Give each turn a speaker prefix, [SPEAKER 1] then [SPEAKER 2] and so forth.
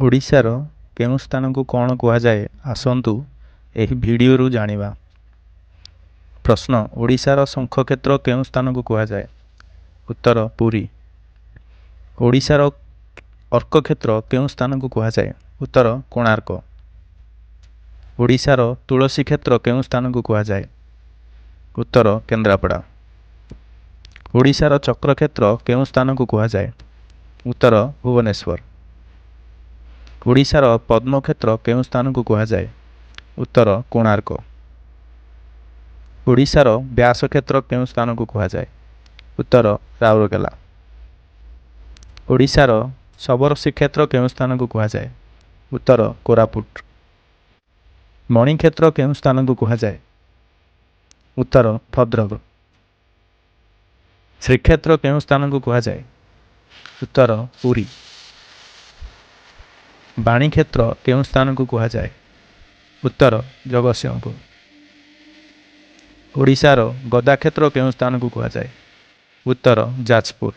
[SPEAKER 1] ଓଡ଼ିଶାର କେଉଁ ସ୍ଥାନକୁ କ'ଣ କୁହାଯାଏ ଆସନ୍ତୁ ଏହି ଭିଡ଼ିଓରୁ ଜାଣିବା। ପ୍ରଶ୍ନ ଓଡ଼ିଶାର ଶଙ୍ଖକ୍ଷେତ୍ର କେଉଁ ସ୍ଥାନକୁ କୁହାଯାଏ? ଉତ୍ତର ପୁରୀ। ଓଡ଼ିଶାର ଅର୍କକ୍ଷେତ୍ର କେଉଁ ସ୍ଥାନକୁ କୁହାଯାଏ? ଉତ୍ତର କୋଣାର୍କ। ଓଡ଼ିଶାର ତୁଳସୀ କ୍ଷେତ୍ର କେଉଁ ସ୍ଥାନକୁ କୁହାଯାଏ? ଉତ୍ତର କେନ୍ଦ୍ରାପଡ଼ା। ଓଡ଼ିଶାର ଚକ୍ରକ୍ଷେତ୍ର କେଉଁ ସ୍ଥାନକୁ କୁହାଯାଏ? ଉତ୍ତର ଭୁବନେଶ୍ୱର। ଓଡ଼ିଶାର ପଦ୍ମକ୍ଷେତ୍ର କେଉଁ ସ୍ଥାନକୁ କୁହାଯାଏ? ଉତ୍ତର କୋଣାର୍କ। ଓଡ଼ିଶାର ବ୍ୟାସକ୍ଷେତ୍ର କେଉଁ ସ୍ଥାନକୁ କୁହାଯାଏ? ଉତ୍ତର ରାଉରକେଲା। ଓଡ଼ିଶାର ଶବର ଶ୍ରୀକ୍ଷେତ୍ର କେଉଁ ସ୍ଥାନକୁ କୁହାଯାଏ? ଉତ୍ତର କୋରାପୁଟ। ମଣିକ୍ଷେତ୍ର କେଉଁ ସ୍ଥାନକୁ କୁହାଯାଏ? ଉତ୍ତର ଭଦ୍ରକ। ଶ୍ରୀକ୍ଷେତ୍ର କେଉଁ ସ୍ଥାନକୁ କୁହାଯାଏ? ଉତ୍ତର ପୁରୀ। ବାଣୀକ୍ଷେତ୍ର କେଉଁ ସ୍ଥାନକୁ କୁହାଯାଏ? ଉତ୍ତର ଜଗତସିଂହପୁର। ଓଡ଼ିଶାର ଗଦାକ୍ଷେତ୍ର କେଉଁ ସ୍ଥାନକୁ କୁହାଯାଏ? ଉତ୍ତର ଯାଜପୁର।